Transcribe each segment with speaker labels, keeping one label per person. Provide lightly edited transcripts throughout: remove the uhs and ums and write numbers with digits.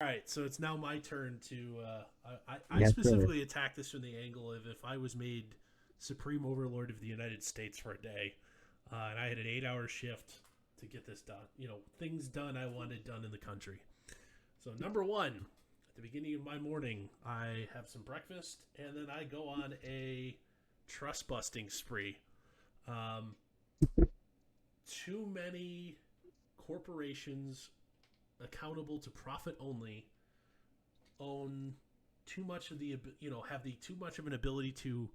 Speaker 1: All right, so it's now my turn to. I
Speaker 2: Yes, sir.
Speaker 1: specifically attack this from the angle of if I was made Supreme Overlord of the United States for a day, and I had an 8-hour shift to get this done. Things done I wanted done in the country. So, number one, at the beginning of my morning, I have some breakfast, and then I go on a trust busting spree. Um, Too many corporations accountable to profit only own too much of the have the too much of an ability to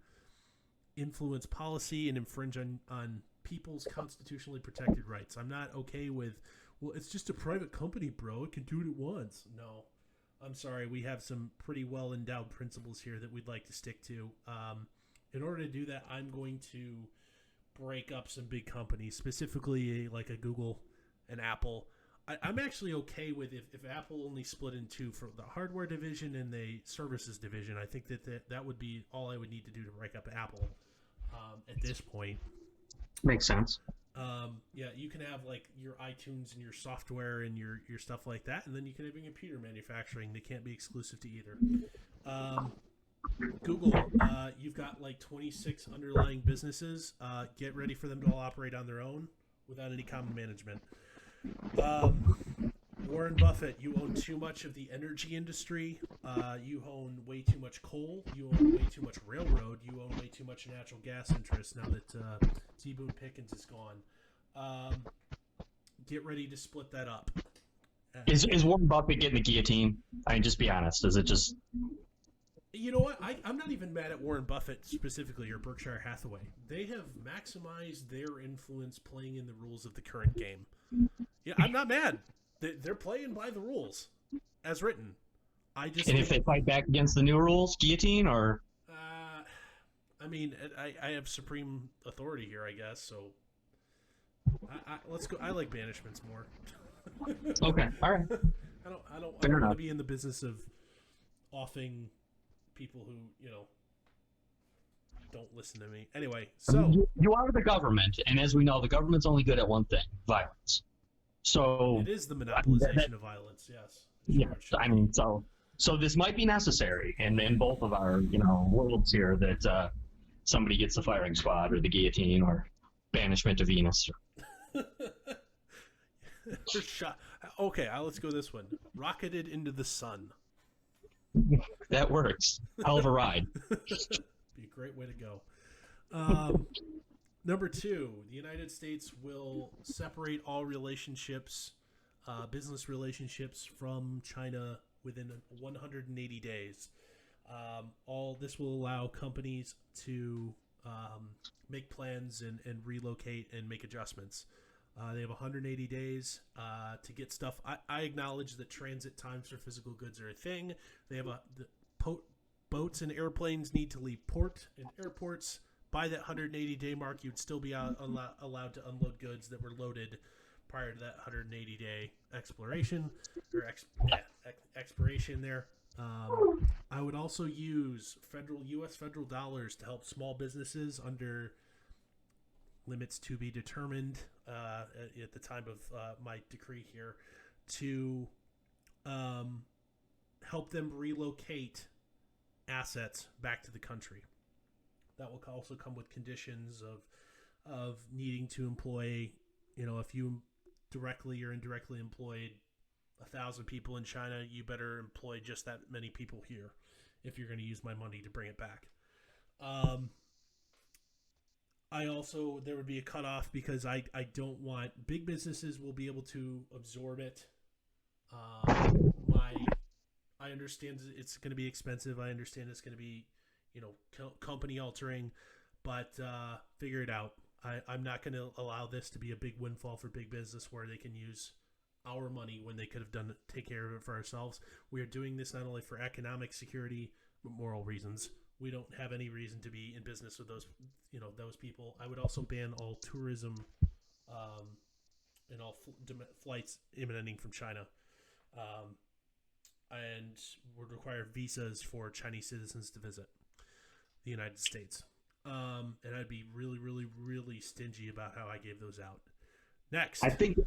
Speaker 1: influence policy and infringe on people's constitutionally protected rights. I'm not okay with, well, it's just a private company, bro. It can do what it wants. No, I'm sorry. We have some pretty well endowed principles here that we'd like to stick to. In order to do that, I'm going to break up some big companies, specifically like a Google and Apple. I'm actually okay with if Apple only split in two for the hardware division and the services division. I think that would be all I would need to do to break up Apple at this point.
Speaker 2: Makes sense.
Speaker 1: Yeah, you can have like your iTunes and your software and your stuff like that, and then you can have your computer manufacturing. They can't be exclusive to either. Um, Google, you've got like 26 underlying businesses. Get ready for them to all operate on their own without any common management. Um, Warren Buffett, you own too much of the energy industry. You own way too much coal. You own way too much railroad. You own way too much natural gas interest now that T. Boone Pickens is gone. Um, get ready to split that up. Uh,
Speaker 2: Is Warren Buffett getting the guillotine? I mean, just be honest. Is it just
Speaker 1: you know what? I'm not even mad at Warren Buffett specifically or Berkshire Hathaway. They have maximized their influence playing in the rules of the current game. Yeah, I'm not mad. They're playing by the rules as written. I just
Speaker 2: and if
Speaker 1: think,
Speaker 2: they fight back against the new rules, guillotine or
Speaker 1: uh, I mean, I have supreme authority here, I guess. So let's go. I like banishments more.
Speaker 2: okay, all right,
Speaker 1: I
Speaker 2: fair
Speaker 1: don't want to
Speaker 2: enough.
Speaker 1: be in the business of offing people who don't listen to me. Anyway,
Speaker 2: I mean,
Speaker 1: so
Speaker 2: you are the government, and as we know, the government's only good at one thing: violence. So
Speaker 1: it is the
Speaker 2: I mean,
Speaker 1: monopolization of violence. Yes,
Speaker 2: yeah,
Speaker 1: sure, it should
Speaker 2: I
Speaker 1: be.
Speaker 2: mean, so this might be necessary in both of our worlds here that somebody gets the firing squad or the guillotine or banishment to Venus.
Speaker 1: Shot. Okay, let's go this one. Rocketed into the sun.
Speaker 2: That works. Hell of a ride.
Speaker 1: Be a great way to go. Um, Number two, the United States will separate all relationships, business relationships from China within 180 days. All this will allow companies to make plans and relocate and make adjustments. They have 180 days to get stuff. I acknowledge that transit times for physical goods are a thing. They have boats and airplanes need to leave port and airports. By that 180-day mark, you'd still be allowed to unload goods that were loaded prior to that 180-day exploration or expiration there. I would also use U.S. federal dollars to help small businesses under limits to be determined at the time of my decree here to um, help them relocate assets back to the country. That will also come with conditions of needing to employ, if you directly or indirectly employed 1,000 people in China, you better employ just that many people here if you're going to use my money to bring it back. Um, I also there would be a cutoff because I don't want big businesses will be able to absorb it. My I understand it's going to be expensive. I understand it's going to be company altering, but figure it out. I'm not going to allow this to be a big windfall for big business where they can use our money when they could have done take care of it for ourselves. We are doing this not only for economic security but moral reasons. We don't have any reason to be in business with those people. I would also ban all tourism um, and all flights emanating from China, um, and would require visas for Chinese citizens to visit the United States. And I'd be really, really, really stingy about how I gave those out.
Speaker 2: I
Speaker 1: Next.
Speaker 2: think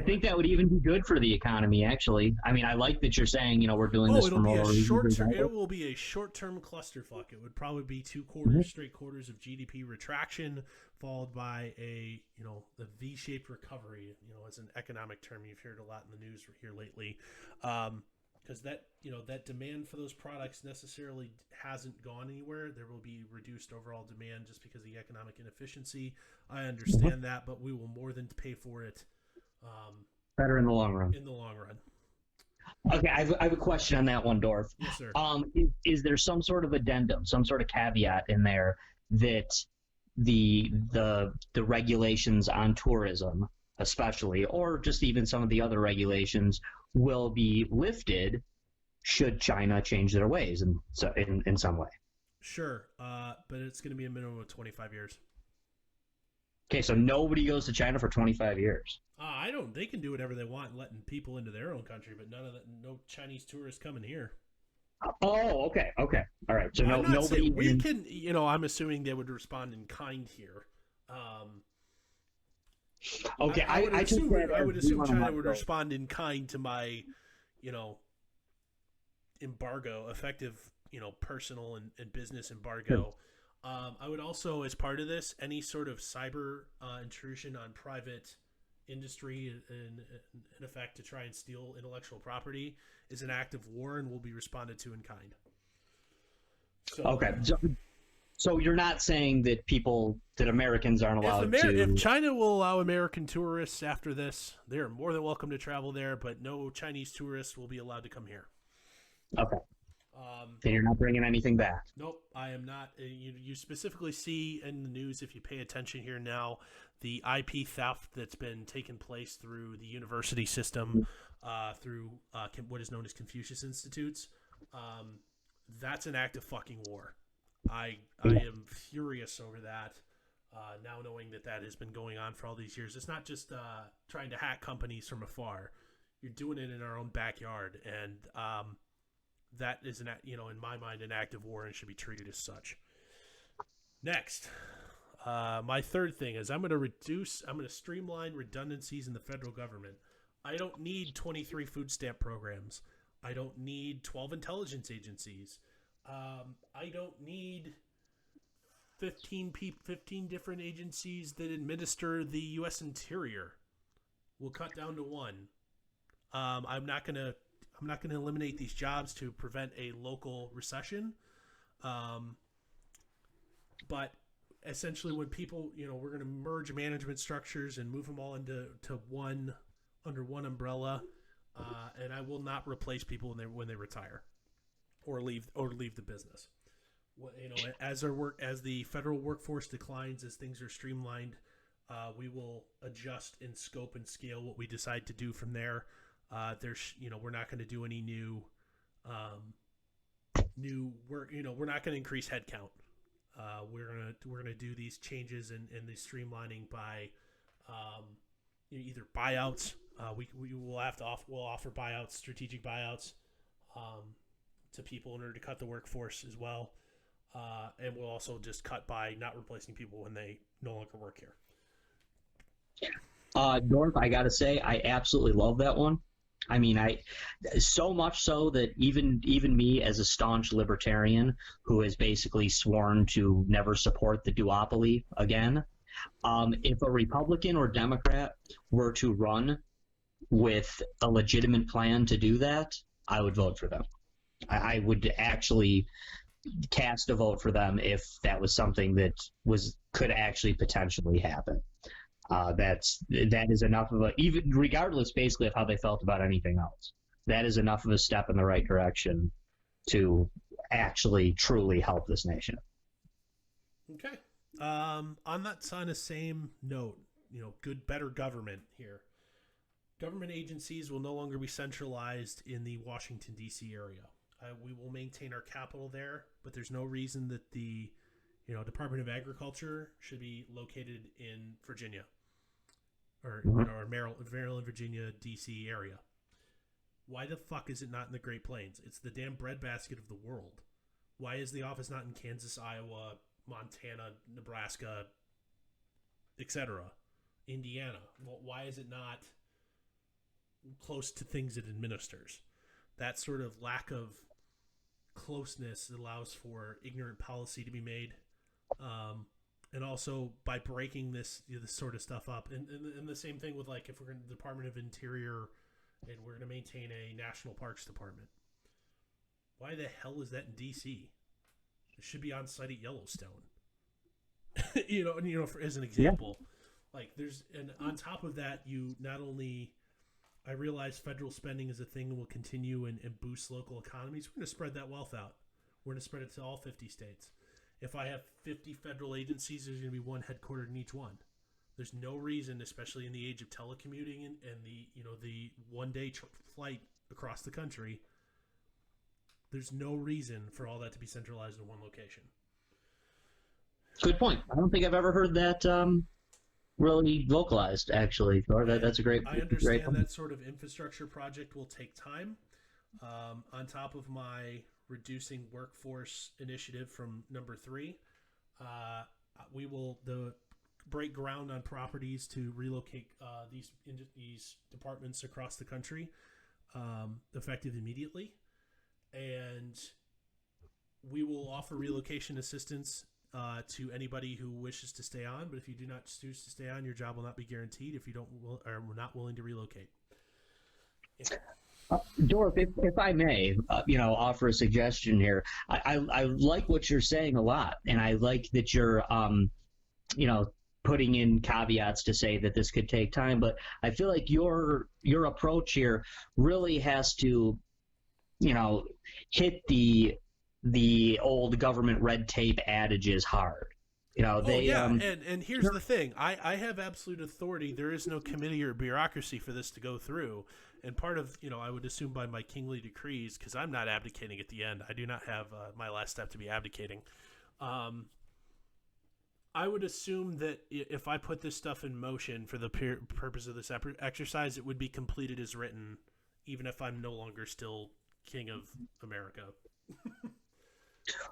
Speaker 2: I think that would even be good for the economy, actually. I mean, I like that you're saying, we're doing
Speaker 1: Oh,
Speaker 2: this
Speaker 1: it'll
Speaker 2: for
Speaker 1: be a
Speaker 2: moral reasons.
Speaker 1: it will be a short-term clusterfuck. It would probably be
Speaker 2: Mhm.
Speaker 1: straight quarters of GDP retraction, followed by a the V-shaped recovery. As an economic term you've heard a lot in the news here lately, because that demand for those products necessarily hasn't gone anywhere. There will be reduced overall demand just because of the economic inefficiency. I
Speaker 2: Mhm.
Speaker 1: understand that, but we will more than pay for it.
Speaker 2: Better in the long run.
Speaker 1: In the long run.
Speaker 2: Okay, I have a question on that one, Dorf.
Speaker 1: Yes, sir.
Speaker 2: Is there some sort of addendum, some sort of caveat in there that the regulations on tourism, especially, or just even some of the other regulations, will be lifted should China change their ways in some way?
Speaker 1: Sure, but it's going to be a minimum of 25 years.
Speaker 2: Okay, so nobody goes to China for 25 years.
Speaker 1: I don't. They can do whatever they want, letting people into their own country, but none of that. No Chinese tourists coming here.
Speaker 2: Oh, okay, okay, all right. So
Speaker 1: I'm
Speaker 2: no,
Speaker 1: not
Speaker 2: nobody
Speaker 1: saying we
Speaker 2: in.
Speaker 1: can. I'm assuming they would respond in kind here. Um,
Speaker 2: Okay, I took that
Speaker 1: I
Speaker 2: as
Speaker 1: would
Speaker 2: we
Speaker 1: assume
Speaker 2: want to
Speaker 1: China
Speaker 2: let
Speaker 1: would
Speaker 2: go.
Speaker 1: respond in kind to my, you know, embargo, effective, personal and business
Speaker 2: Sure.
Speaker 1: embargo. I would also, as part of this, any sort of cyber intrusion on private industry in effect to try and steal intellectual property is an act of war and will be responded to in kind. So
Speaker 2: Okay, so you're not saying that Americans aren't allowed
Speaker 1: if
Speaker 2: to.
Speaker 1: China will allow American tourists after this, they are more than welcome to travel there, but no Chinese tourists will be allowed to come here.
Speaker 2: Okay,
Speaker 1: Um,
Speaker 2: then you're not bringing anything back.
Speaker 1: Nope, I am not. You specifically see in the news, if you pay attention here now, the IP theft that's been taking place through the university system, through what is known as Confucius Institutes. Um, that's an act of fucking war. I am furious over that. Now knowing that has been going on for all these years, it's not just trying to hack companies from afar. You're doing it in our own backyard, and that is in my mind, an act of war and should be treated as such. Next, my third thing is I'm going to streamline redundancies in the federal government. I don't need 23 food stamp programs. I don't need 12 intelligence agencies. I don't need 15 different agencies that administer the U.S. Interior. We'll cut down to one. I'm not gonna eliminate these jobs to prevent a local recession. Um, but essentially, when people, we're gonna merge management structures and move them all to one under one umbrella. And I will not replace people when they retire or leave the business. As the federal workforce declines, as things are streamlined, we will adjust in scope and scale what we decide to do from there. We're not going to do any new work. We're not going to increase headcount. We're gonna do these changes and the streamlining by either buyouts. We will have to we'll offer buyouts, strategic buyouts, to people in order to cut the workforce as well. And we'll also just cut by not replacing people when they no longer work here.
Speaker 2: Dorf, I gotta say, I absolutely love that one. I mean, I so much so that even me as a staunch libertarian who has basically sworn to never support the duopoly again, if a Republican or Democrat were to run with a legitimate plan to do that, I would vote for them. I would actually cast a vote for them if that was something that could actually potentially happen. That is enough of a, even regardless basically of how they felt about anything else. That is enough of a step in the right direction to actually truly help this nation.
Speaker 1: Okay. On the same note, better government here. Government agencies will no longer be centralized in the Washington D.C. area. We will maintain our capital there, but there's no reason that the Department of Agriculture should be located in Virginia or Maryland, Virginia, D.C. area. Why the fuck is it not in the Great Plains? It's the damn breadbasket of the world. Why is the office not in Kansas, Iowa, Montana, Nebraska, etc., Indiana? Why is it not close to things it administers. That sort of lack of closeness allows for ignorant policy to be made. And also by breaking this sort of stuff up, and the same thing with like if we're in the Department of Interior and we're going to maintain a National Parks Department, why the hell is that in D.C.? It should be on site at Yellowstone. As an example, like there's, and on top of that, you not only, I realize federal spending is a thing and will continue and boost local economies. We're going to spread that wealth out. We're going to spread it to all 50 states. If I have 50 federal agencies, there's going to be one headquartered in each one. There's no reason, especially in the age of telecommuting and the one-day flight across the country, there's no reason for all that to be centralized in one location.
Speaker 2: Good point. I don't think I've ever heard that really vocalized, actually. Or that's a great.
Speaker 1: I understand that sort of infrastructure project will take time. On top of my reducing workforce initiative from number 3, we will break ground on properties to relocate these departments across the country, effective immediately, and we will offer relocation assistance to anybody who wishes to stay on. But if you do not choose to stay on, your job will not be guaranteed if you are not willing to relocate. Yeah.
Speaker 2: Dorf, if I may, offer a suggestion here. I like what you're saying a lot, and I like that you're, putting in caveats to say that this could take time. But I feel like your approach here really has to, hit the old government red tape adages hard.
Speaker 1: And here's the thing. I have absolute authority. There is no committee or bureaucracy for this to go through. And part of, I would assume by my kingly decrees, because I'm not abdicating at the end. I do not have my last step to be abdicating. I would assume that if I put this stuff in motion for the purpose of this exercise, it would be completed as written, even if I'm no longer still king of America.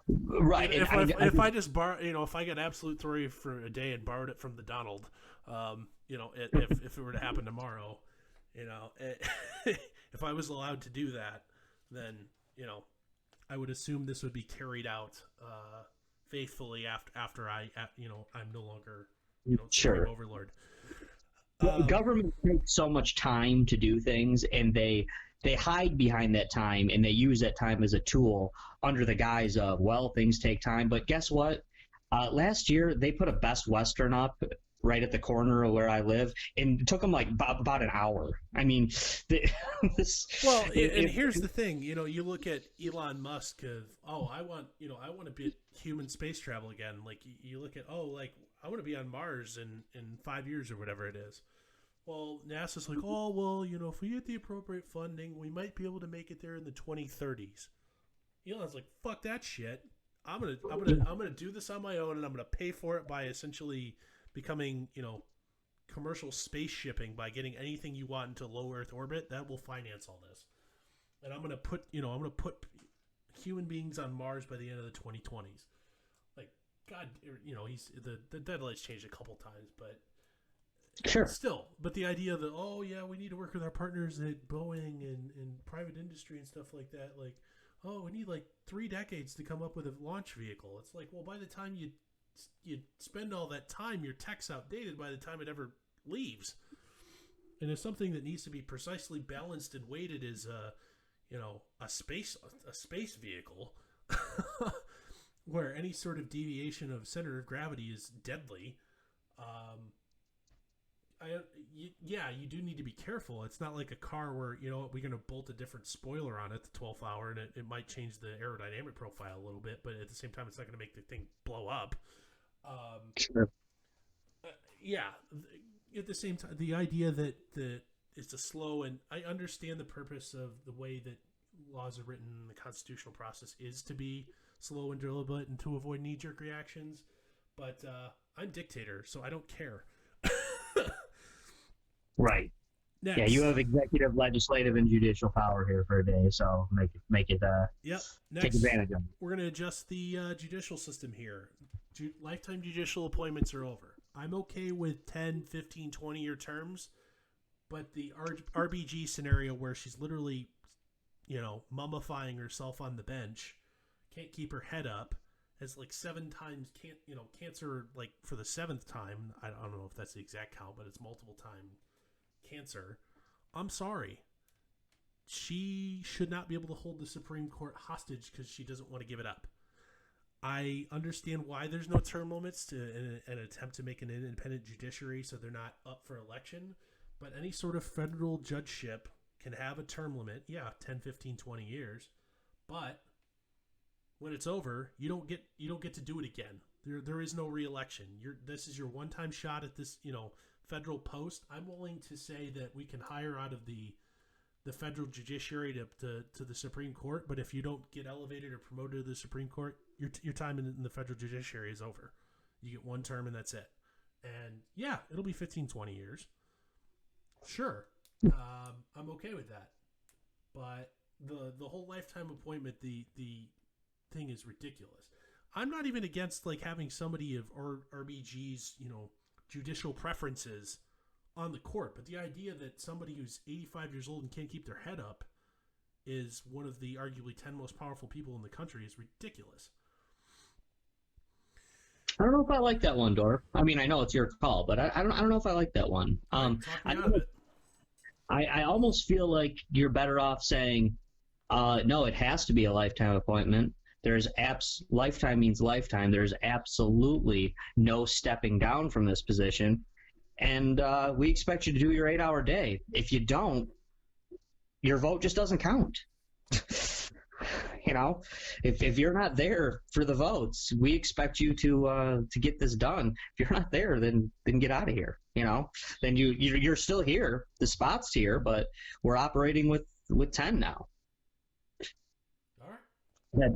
Speaker 2: Right.
Speaker 1: If I just borrow, if I got absolute authority for a day and borrowed it from the Donald, if it were to happen tomorrow, if I was allowed to do that, then I would assume this would be carried out faithfully after I'm no longer
Speaker 2: sure
Speaker 1: overlord.
Speaker 2: Government takes so much time to do things, and they hide behind that time, and they use that time as a tool under the guise of, well, things take time. But guess what? Last year, they put a Best Western up right at the corner of where I live, and it took them like about an hour. I mean,
Speaker 1: here's the thing. You look at Elon Musk I want to be human space travel again. Like you look at, I want to be on Mars in 5 years or whatever it is. Well, NASA's like, if we get the appropriate funding, we might be able to make it there in the 2030s. Elon's like, fuck that shit. I'm gonna do this on my own, and I'm gonna pay for it by essentially becoming, commercial space shipping by getting anything you want into low Earth orbit. That will finance all this, and I'm gonna put human beings on Mars by the end of the 2020s. Like, God, he's the deadline's changed a couple times, but.
Speaker 2: Sure.
Speaker 1: Still, but the idea that, we need to work with our partners at Boeing and private industry and stuff like that. Like, we need 3 decades to come up with a launch vehicle. It's like, well, by the time you spend all that time, your tech's outdated by the time it ever leaves. And if something that needs to be precisely balanced and weighted is a space vehicle, where any sort of deviation of center of gravity is deadly. You do need to be careful. It's not like a car where, we're going to bolt a different spoiler on it the 12th hour, and it might change the aerodynamic profile a little bit, but at the same time, it's not going to make the thing blow up.
Speaker 2: Sure.
Speaker 1: At the same time, the idea that it's a slow, and I understand the purpose of the way that laws are written, the constitutional process is to be slow and deliberate and to avoid knee-jerk reactions, but I'm dictator, so I don't care.
Speaker 2: Right.
Speaker 1: Next.
Speaker 2: Yeah, you have executive, legislative, and judicial power here for a day, so make it.
Speaker 1: Yep. Next,
Speaker 2: take advantage of it.
Speaker 1: We're going to adjust the judicial system here. Lifetime judicial appointments are over. I'm okay with 10, 15, 20-year terms, But the RBG scenario where she's literally, mummifying herself on the bench, can't keep her head up, has like 7 times cancer, like for the 7th time. I don't know if that's the exact count, but it's multiple time cancer. I'm sorry. She should not be able to hold the Supreme Court hostage because she doesn't want to give it up. I understand why there's no term limits to an attempt to make an independent judiciary so they're not up for election. But any sort of federal judgeship can have a term limit. Yeah, 10, 15, 20 years. But when it's over, you don't get to do it again. There is no re-election. This is your one-time shot at this, federal post. I'm willing to say that we can hire out of the federal judiciary to the Supreme Court, but if you don't get elevated or promoted to the Supreme Court, your time in the federal judiciary is over. You get one term and that's it. And yeah, it'll be 15, 20 years. Sure. I'm okay with that. But the whole lifetime appointment, the thing is ridiculous. I'm not even against like having somebody of RBG's, judicial preferences on the court, but the idea that somebody who's 85 years old and can't keep their head up is one of the arguably 10 most powerful people in the country is ridiculous.
Speaker 2: I don't know if I like that one, Dorf. I mean, I know it's your call, but I don't know if I like that one.
Speaker 1: Talk me out of it.
Speaker 2: I almost feel like you're better off saying, no, it has to be a lifetime appointment. Lifetime means lifetime. There's absolutely no stepping down from this position. And we expect you to do your 8-hour day. If you don't, your vote just doesn't count. If you're not there for the votes, we expect you to get this done. If you're not there, then get out of here. Then you're still here. The spot's here, but we're operating with 10 now.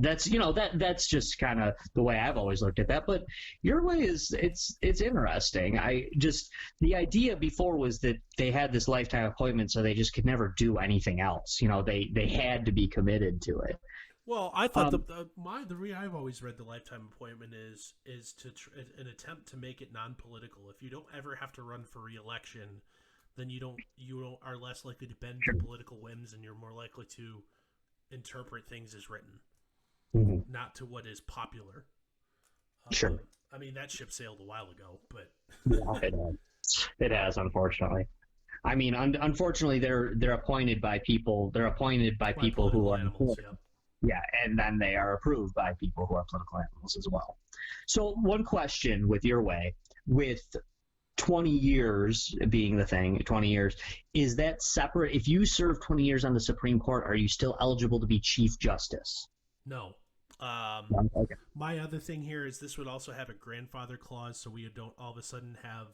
Speaker 2: That's just kind of the way I've always looked at that. But your way it's interesting. The idea before was that they had this lifetime appointment, so they just could never do anything else. They had to be committed to it.
Speaker 1: Well, I thought the way I've always read the lifetime appointment is an attempt to make it non-political. If you don't ever have to run for re-election, then you are less likely to bend to political whims, and you're more likely to interpret things as written. Mm-hmm. Not to what is popular.
Speaker 2: Sure.
Speaker 1: I mean, that ship sailed a while ago, but
Speaker 2: yeah, it has, unfortunately. I mean, unfortunately, they're appointed by people. They're appointed by people who are
Speaker 1: animals,
Speaker 2: yeah, and then they are approved by people who are political animals as well. So, one question with your way, with 20 years being the thing, 20 years, is that separate? If you serve 20 years on the Supreme Court, are you still eligible to be Chief Justice?
Speaker 1: No.
Speaker 2: Okay.
Speaker 1: My other thing here is this would also have a grandfather clause, so we don't all of a sudden have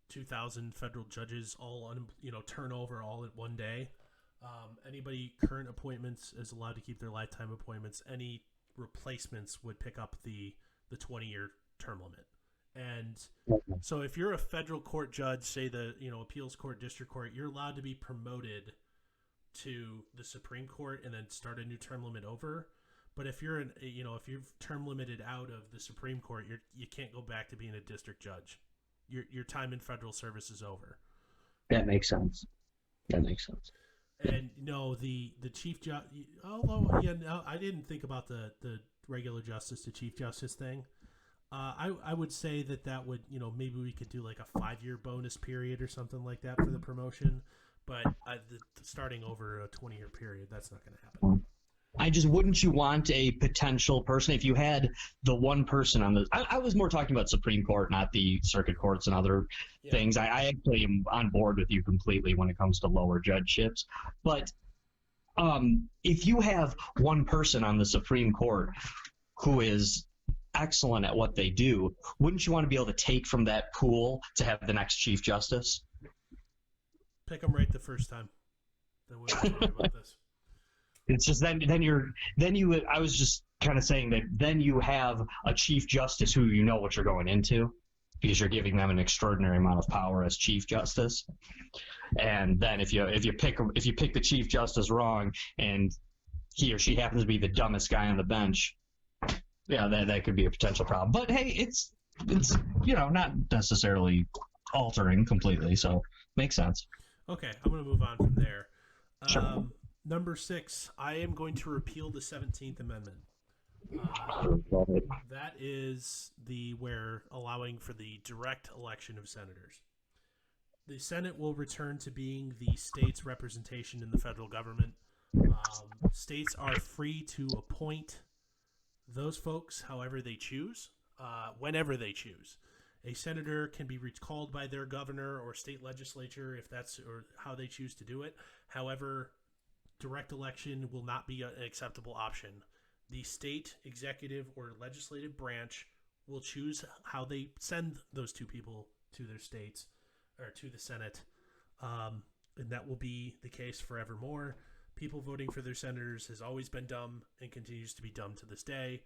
Speaker 1: 2,000 federal judges all turn over all at one day. Anybody current appointments is allowed to keep their lifetime appointments. Any replacements would pick up the 20-year term limit. And so if you're a federal court judge, say the appeals court, district court, you're allowed to be promoted to the Supreme Court and then start a new term limit over. But if you're if you've term limited out of the Supreme Court, you can't go back to being a district judge. Your time in federal service is over.
Speaker 2: That makes sense.
Speaker 1: And the chief judge. Although I didn't think about the regular justice to chief justice thing. I would say that would maybe we could do like a 5-year bonus period or something like that for the promotion. But starting over a 20-year period, that's not going to happen.
Speaker 2: Wouldn't you want a potential person if you had the one person on the? I was more talking about Supreme Court, not the circuit courts and other things. I actually am on board with you completely when it comes to lower judgeships. But if you have one person on the Supreme Court who is excellent at what they do, wouldn't you want to be able to take from that pool to have the next Chief Justice?
Speaker 1: Pick them right the first time. Then we'll talk about this.
Speaker 2: It's just I was just kind of saying that then you have a Chief Justice who you know what you're going into because you're giving them an extraordinary amount of power as Chief Justice. And then if you pick the Chief Justice wrong and he or she happens to be the dumbest guy on the bench, that could be a potential problem. But hey, it's not necessarily altering completely, so makes sense.
Speaker 1: Okay, I'm going to move on from there.
Speaker 2: Sure.
Speaker 1: Number 6, I am going to repeal the 17th Amendment.
Speaker 2: Love it.
Speaker 1: That is the where allowing for the direct election of senators. The Senate will return to being the state's representation in the federal government. States are free to appoint those folks however they choose, whenever they choose. A senator can be recalled by their governor or state legislature if that's or how they choose to do it. However, direct election will not be an acceptable option. The state executive or legislative branch will choose how they send those two people to their states or to the Senate, and that will be the case forevermore. People voting for their senators has always been dumb and continues to be dumb to this day.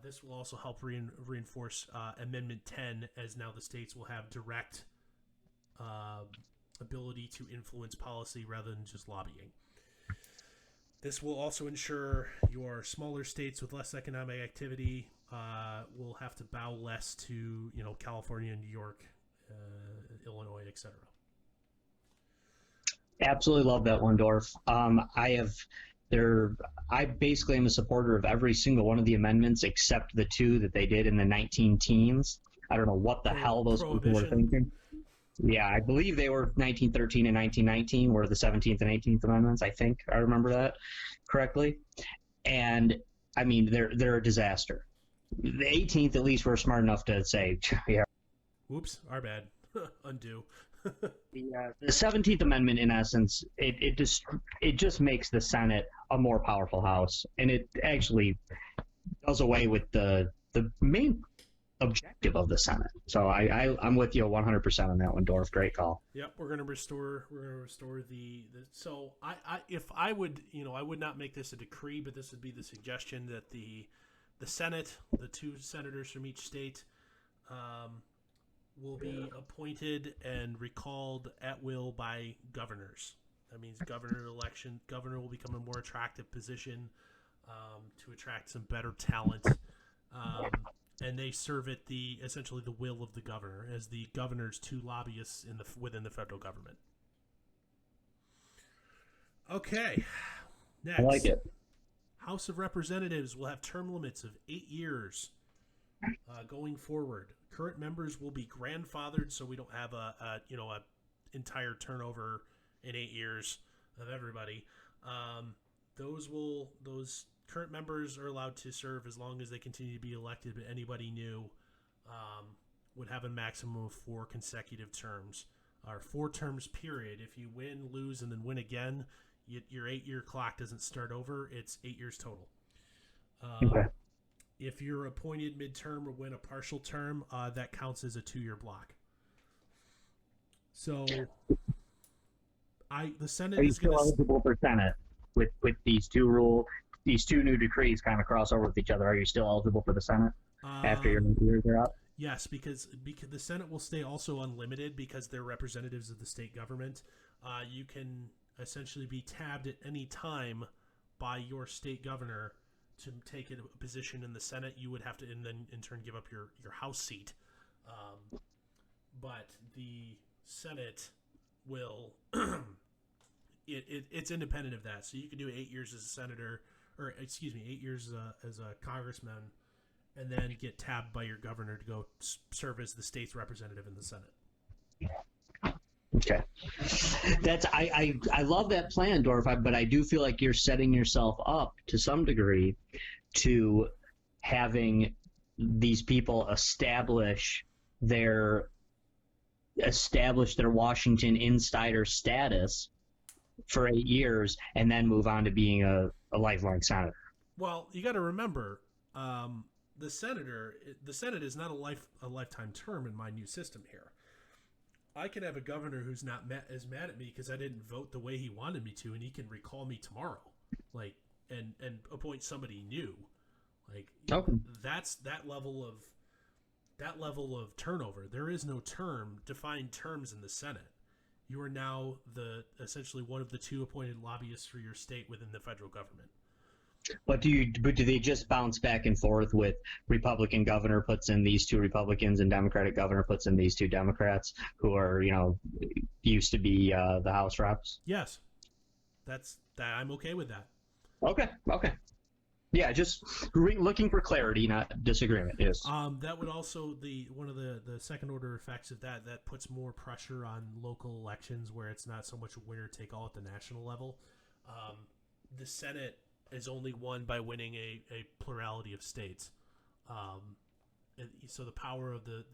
Speaker 1: This will also help reinforce Amendment 10, as now the states will have direct ability to influence policy rather than just lobbying. This will also ensure your smaller states with less economic activity will have to bow less to, California, New York, Illinois, etc.
Speaker 2: Absolutely love that one, Dorf. I basically am a supporter of every single one of the amendments except the two that they did in the 19 teens. I don't know what the hell those people were thinking. Yeah, I believe they were 1913 and 1919 were the 17th and 18th amendments. I think I remember that correctly. And I mean, they're a disaster. The 18th, at least, we're smart enough to say, yeah.
Speaker 1: Whoops, our bad. Undo.
Speaker 2: The 17th Amendment, in essence, it just makes the Senate a more powerful House, and it actually does away with the main objective of the Senate. So I'm with you 100% on that one, Dorf. Great call.
Speaker 1: Yep, we're gonna restore the. So if I would I would not make this a decree, but this would be the suggestion that the Senate, the two senators from each state, will be appointed and recalled at will by governors. That means governor will become a more attractive position to attract some better talent. And they serve at essentially the will of the governor as the governor's two lobbyists within the federal government. Okay, next.
Speaker 2: I like it.
Speaker 1: House of Representatives will have term limits of 8 years going forward. Current members will be grandfathered, so we don't have a entire turnover in 8 years of everybody. Those current members are allowed to serve as long as they continue to be elected, but anybody new would have a maximum of 4 consecutive terms, or 4 terms period. If you win, lose, and then win again, your 8-year clock doesn't start over. It's 8 years total.
Speaker 2: Okay.
Speaker 1: If you're appointed midterm or win a partial term, that counts as a 2-year block. So, the Senate is going to
Speaker 2: eligible for Senate with these two new decrees kind of cross over with each other. Are you still eligible for the Senate after your years are up?
Speaker 1: Yes, because the Senate will stay also unlimited because they're representatives of the state government. You can essentially be tabbed at any time by your state governor to take a position in the Senate. You would have to, and then in turn, give up your House seat. But the Senate will, it's independent of that. So you can do 8 years as a senator, 8 years as a congressman, and then get tabbed by your governor to go serve as the state's representative in the Senate.
Speaker 2: Okay, I love that plan, Dorf. But I do feel like you're setting yourself up to some degree to having these people establish their Washington insider status for 8 years and then move on to being a lifelong senator.
Speaker 1: Well, you got to remember, the Senate is not a lifetime term in my new system here. I can have a governor who's not as mad at me because I didn't vote the way he wanted me to, and he can recall me tomorrow, and appoint somebody new.
Speaker 2: Okay.
Speaker 1: That's that level of turnover. There is no defined terms in the Senate. You are now essentially one of the 2 appointed lobbyists for your state within the federal government.
Speaker 2: But do they just bounce back and forth with Republican governor puts in these two Republicans and Democratic governor puts in these two Democrats who are, used to be the House reps?
Speaker 1: Yes, that's that. I'm okay with that.
Speaker 2: Okay. Okay. Yeah, just looking for clarity, not disagreement. Yes.
Speaker 1: That would also the one of the second order effects of that puts more pressure on local elections where it's not so much winner take all at the national level. Um, the Senate is only won by winning a plurality of states. So the power of the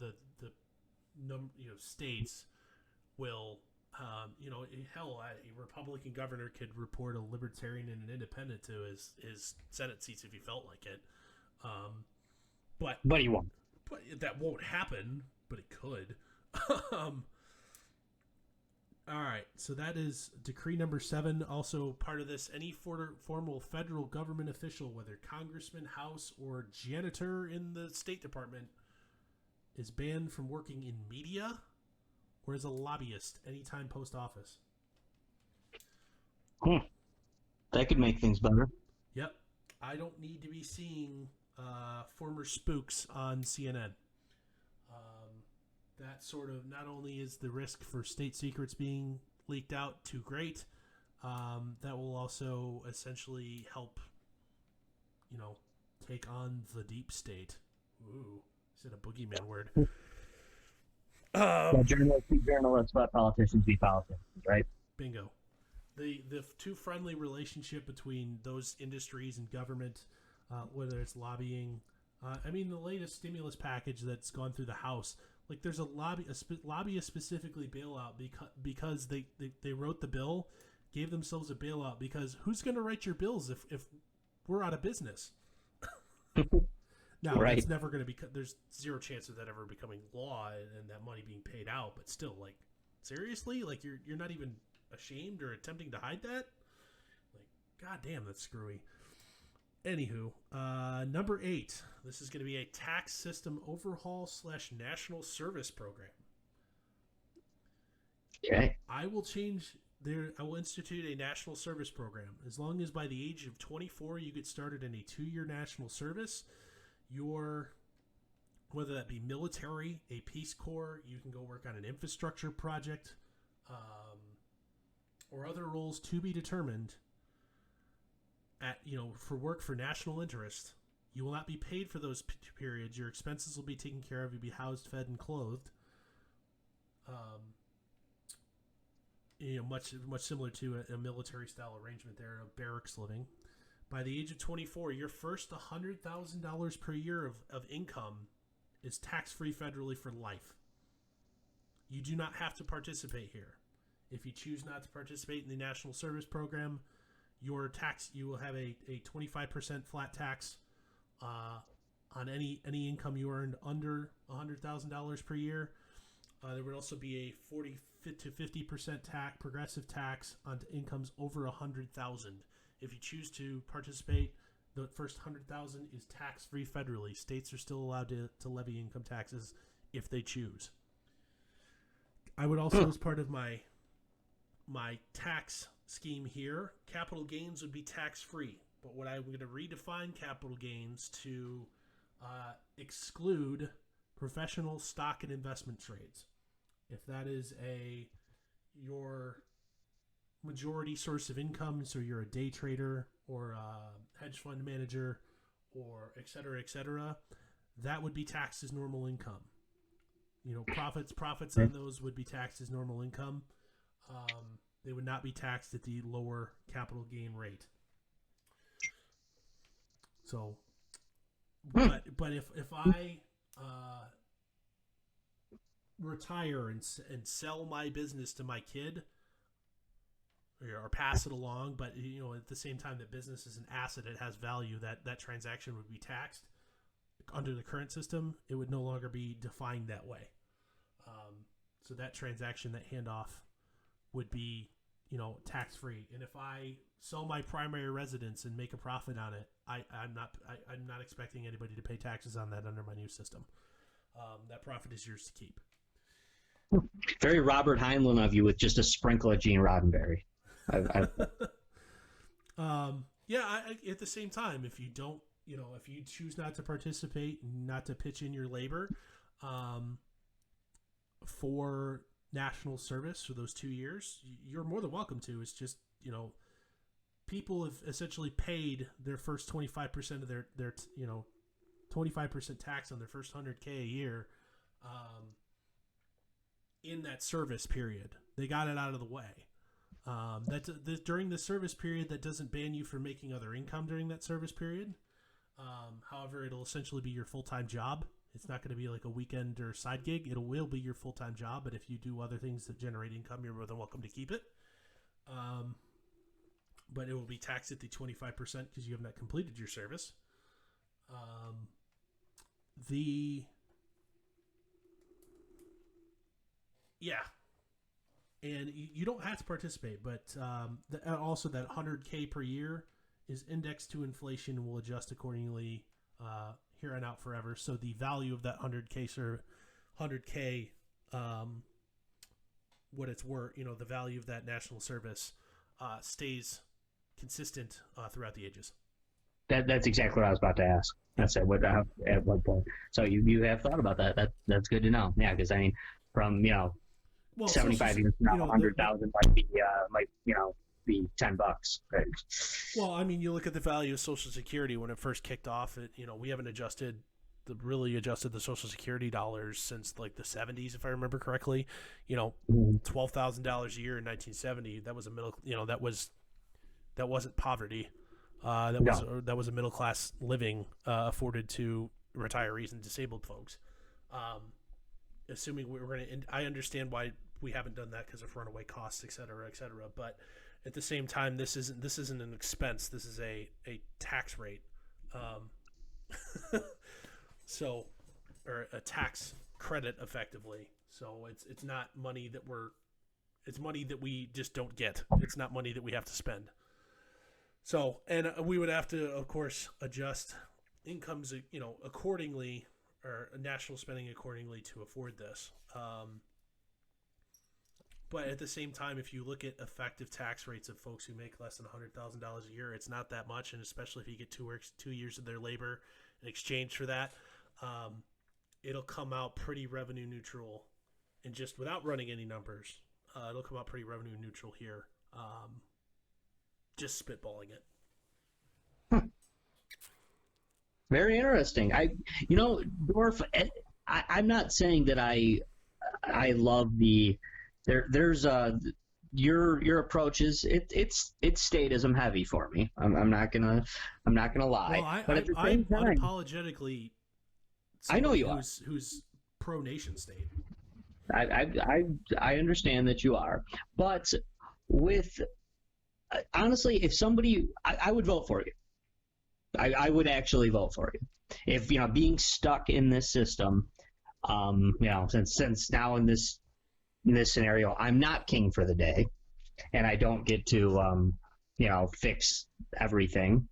Speaker 1: states will hell, a Republican governor could report a libertarian and an independent to his Senate seats if he felt like it.
Speaker 2: But he won't.
Speaker 1: But that won't happen. But it could. All right, so that is decree number 7. Also part of this, any formal federal government official, whether congressman, house, or janitor in the State Department, is banned from working in media or as a lobbyist anytime post office.
Speaker 2: That could make things better.
Speaker 1: Yep. I don't need to be seeing former spooks on CNN. That sort of, not only is the risk for state secrets being leaked out too great, that will also essentially help, take on the deep state. Ooh, is it a boogeyman word?
Speaker 2: Journalists let politicians be politicians, right?
Speaker 1: Bingo. The too friendly relationship between those industries and government, whether it's lobbying. The latest stimulus package that's gone through the House, like there's a lobbyist specifically bailout because they wrote the bill, gave themselves a bailout because who's going to write your bills if we're out of business? Now,
Speaker 2: right.
Speaker 1: It's never going to be. There's zero chance of that ever becoming law and that money being paid out. But still, like, seriously, like you're not even ashamed or attempting to hide that. Like, goddamn, that's screwy. Anywho, number 8. This is going to be a tax system overhaul / national service program.
Speaker 2: Okay.
Speaker 1: I will institute a national service program. As long as by the age of 24 you get started in a 2-year national service, whether that be military, a Peace Corps, you can go work on an infrastructure project, or other roles to be determined for work for national interest. You will not be paid for those periods. Your expenses will be taken care of. You'll be housed, fed, and clothed. Much similar to a military style arrangement there, of barracks living. By the age of 24, your first $100,000 per year of income is tax-free federally for life. You do not have to participate here. If you choose not to participate in the national service program, you will have a 25% flat tax on any income you earned under $100,000 per year. There would also be a 40 to 50% progressive tax on incomes over $100,000. If you choose to participate, the first $100,000 is tax-free federally. States are still allowed to levy income taxes if they choose. I would also, as part of my tax scheme here, capital gains would be tax-free. But what I'm going to redefine capital gains to exclude professional stock and investment trades. If that is your majority source of income, so you're a day trader or a hedge fund manager or et cetera, that would be taxed as normal income. Profits on those would be taxed as normal income. They would not be taxed at the lower capital gain rate. So, but if I retire and sell my business to my kid, or pass it along, but at the same time that business is an asset, it has value, that transaction would be taxed. Under the current system, it would no longer be defined that way. So that transaction, that handoff, would be tax free. And if I sell my primary residence and make a profit on it, I'm not expecting anybody to pay taxes on that under my new system. That profit is yours to keep.
Speaker 2: Very Robert Heinlein of you, with just a sprinkle of Gene Roddenberry.
Speaker 1: Yeah, at the same time, if you don't, if you choose not to participate, not to pitch in your labor um, for national service for those 2 years, you're more than welcome to. It's just, people have essentially paid their first 25% of their 25% tax on their first 100K a year in that service period. They got it out of the way. During the service period, that doesn't ban you from making other income during that service period. However, it'll essentially be your full-time job. It's not going to be like a weekend or side gig. It will be your full-time job, but if you do other things that generate income, you're more than welcome to keep it. But it will be taxed at the 25% because you have not completed your service. Yeah, and you don't have to participate, but also that 100K per year is indexed to inflation and will adjust accordingly here on out forever. So the value of that 100K, what it's worth, the value of that national service stays consistent throughout the ages.
Speaker 2: That's exactly what I was about to ask. That's at what point. So you have thought about that. That's good to know. Yeah, because I mean, from 75 years from now, 100,000 might be be $10. Right?
Speaker 1: Well, I mean, you look at the value of Social Security when it first kicked off. We haven't really adjusted the Social Security dollars since like the 70s, if I remember correctly. $12,000 a year in 1970. That was that wasn't poverty. That was a middle class living afforded to retirees and disabled folks. Assuming I understand why we haven't done that because of runaway costs, et cetera, et cetera. But at the same time, this isn't an expense. This is a tax rate. Or a tax credit effectively. So it's not money it's money that we just don't get. It's not money that we have to spend. So, and we would have to, of course, adjust incomes, accordingly, or national spending accordingly to afford this. But at the same time, if you look at effective tax rates of folks who make less than $100,000 a year, it's not that much. And especially if you get 2 years of their labor in exchange for that, it'll come out pretty revenue neutral. And just without running any numbers, it'll come out pretty revenue neutral here. Just spitballing it.
Speaker 2: Very interesting. Dorf, I'm not saying that I love there's your approach is it's statism heavy for me. I'm not gonna lie.
Speaker 1: Well,
Speaker 2: but at the same time,
Speaker 1: unapologetically,
Speaker 2: I know you
Speaker 1: who's pro nation state.
Speaker 2: I understand that you are, but with honestly, if somebody, I would vote for you. I would actually vote for you. If being stuck in this system, since now in this scenario, I'm not king for the day, and I don't get to fix everything.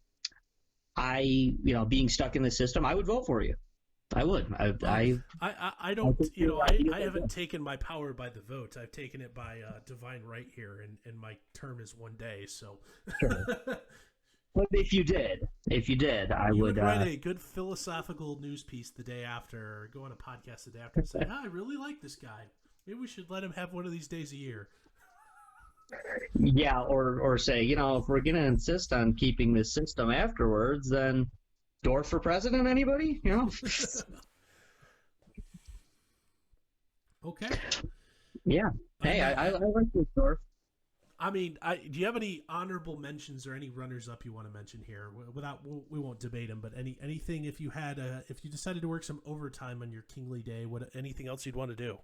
Speaker 2: Being stuck in the system, I would vote for you. I would. I
Speaker 1: haven't taken my power by the vote. I've taken it by divine right here, and my term is 1 day. So,
Speaker 2: sure. But if you did, I would
Speaker 1: write a good philosophical news piece the day after, or go on a podcast the day after, and say, "I really like this guy. Maybe we should let him have one of these days a year."
Speaker 2: Yeah, or say, if we're gonna insist on keeping this system afterwards, then Dorf for president, anybody?
Speaker 1: Okay.
Speaker 2: Yeah. Hey, I like this, Dorf.
Speaker 1: I mean, do you have any honorable mentions or any runners-up you want to mention here? We won't debate them, but anything if you decided to work some overtime on your kingly day, anything else you'd want to do?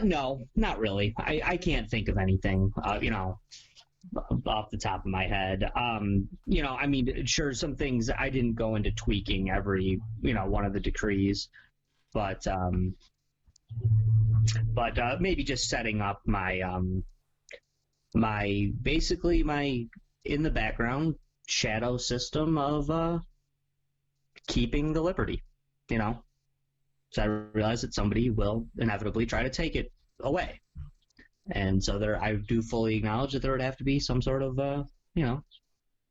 Speaker 2: No, not really. I can't think of anything, off the top of my head. I mean, sure, some things I didn't go into tweaking every, one of the decrees, but maybe just setting up my basically my in the background shadow system of keeping the liberty, So I realize that somebody will inevitably try to take it away. And so I do fully acknowledge that there would have to be some sort of,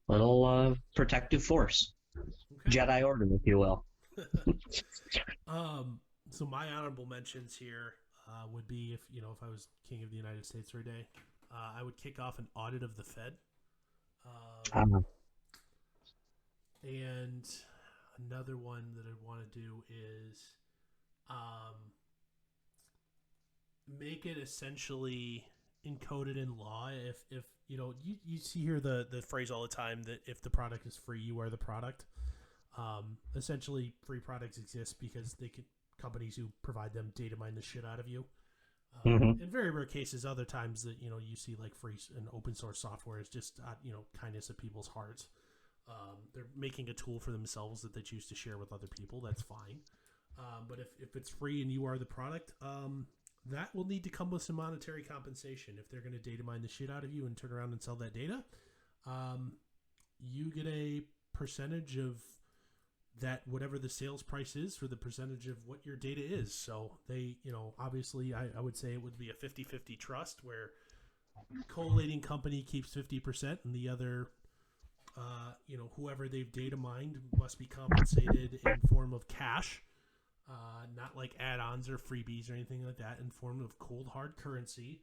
Speaker 2: little protective force.
Speaker 1: Okay.
Speaker 2: Jedi Order, if you will.
Speaker 1: So my honorable mentions here would be if I was king of the United States for a day, I would kick off an audit of the Fed. And another one that I'd want to do is make it essentially encoded in law. If you see here the phrase all the time that if the product is free, you are the product. Essentially, free products exist because companies who provide them data mine the shit out of you. In very rare cases, other times that you see like free and open source software is just kindness of people's hearts. They're making a tool for themselves that they choose to share with other people. That's fine. But if it's free and you are the product, that will need to come with some monetary compensation. If they're going to data mine the shit out of you and turn around and sell that data, you get a percentage of that, whatever the sales price is, for the percentage of what your data is. So they, obviously I would say it would be a 50-50 trust where collating company keeps 50% and the other, whoever they've data mined must be compensated in form of cash. Not like add-ons or freebies or anything like that, in form of cold hard currency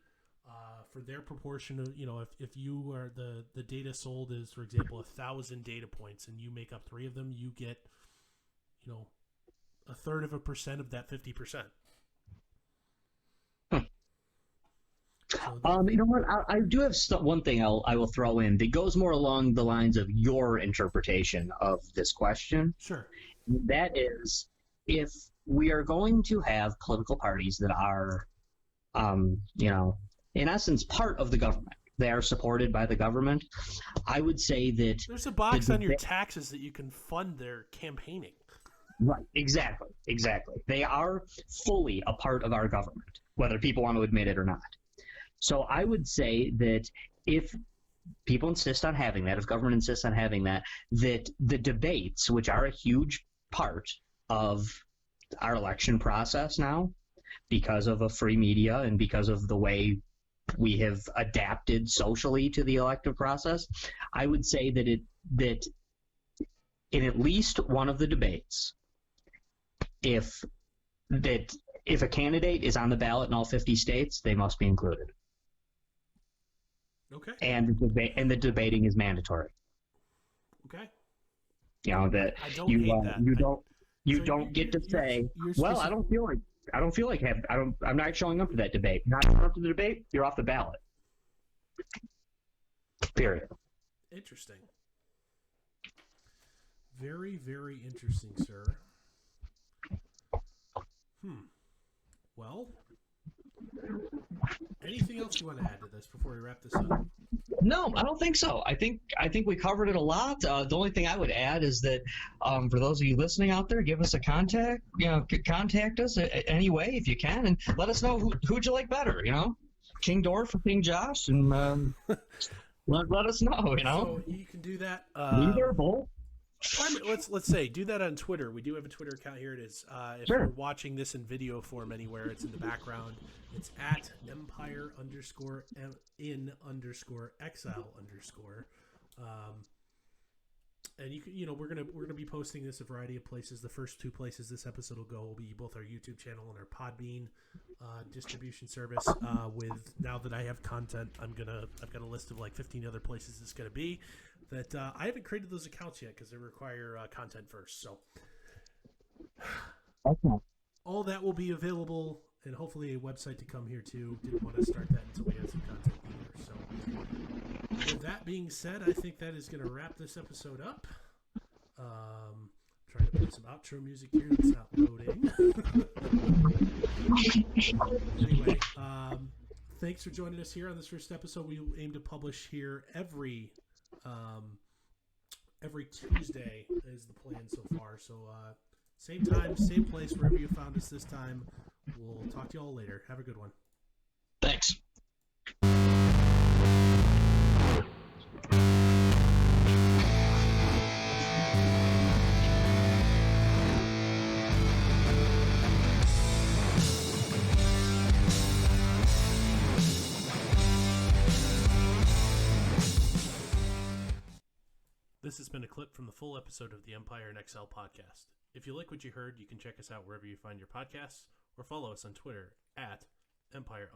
Speaker 1: for their proportion of, if you are the data sold is, for example, 1,000 data points and you make up 3 of them, you get, 1/3% of that 50%. So
Speaker 2: you know what? I do have one thing I will throw in that goes more along the lines of your interpretation of this question.
Speaker 1: Sure.
Speaker 2: That is, if we are going to have political parties that are, in essence, part of the government, they are supported by the government, I would say that
Speaker 1: there's a box on your taxes that you can fund their campaigning.
Speaker 2: Right, exactly. They are fully a part of our government, whether people want to admit it or not. So I would say that if people insist on having that, if government insists on having that the debates, which are a huge part of our election process now, because of a free media and because of the way we have adapted socially to the elective process, I would say that in at least one of the debates, if a candidate is on the ballot in all 50 states, they must be included.
Speaker 1: Okay.
Speaker 2: And the debating is mandatory.
Speaker 1: Okay.
Speaker 2: That
Speaker 1: I don't hate that.
Speaker 2: You don't get to say, well, I don't feel like I'm not showing up to that debate. Not showing up to the debate, you're off the ballot. Period.
Speaker 1: Interesting. Very, very interesting, sir. Well, anything else you want to add to this before we wrap this up?
Speaker 2: No, I don't think so. I think we covered it a lot. The only thing I would add is that for those of you listening out there, give us a contact. Contact us any way if you can, and let us know who'd you like better. King Dorf or King Josh, and let us know.
Speaker 1: So you can do that.
Speaker 2: Either or both.
Speaker 1: Let's say do that on Twitter. We do have a Twitter account. Here it is. If
Speaker 2: Sure.
Speaker 1: you're watching this in video form anywhere, it's in the background. It's at Empire_in_Exile_. And you can, we're gonna be posting this a variety of places. The first 2 places this episode will go will be both our YouTube channel and our Podbean distribution service. With now that I have content, I've got a list of like 15 other places it's gonna be. That I haven't created those accounts yet because they require content first. So all that will be available, and hopefully a website to come here too. Didn't want to start that until we had some content either. So with that being said, I think that is going to wrap this episode up. Trying to put some outro music here that's not loading. Anyway, thanks for joining us here on this first episode. We aim to publish here every Tuesday is the plan so far. So same time, same place, wherever you found us this time. We'll talk to you all later. Have a good one.
Speaker 2: Thanks.
Speaker 1: This has been a clip from the full episode of the Empire in Exile podcast. If you like what you heard, you can check us out wherever you find your podcasts or follow us on Twitter at Empire_in_exile.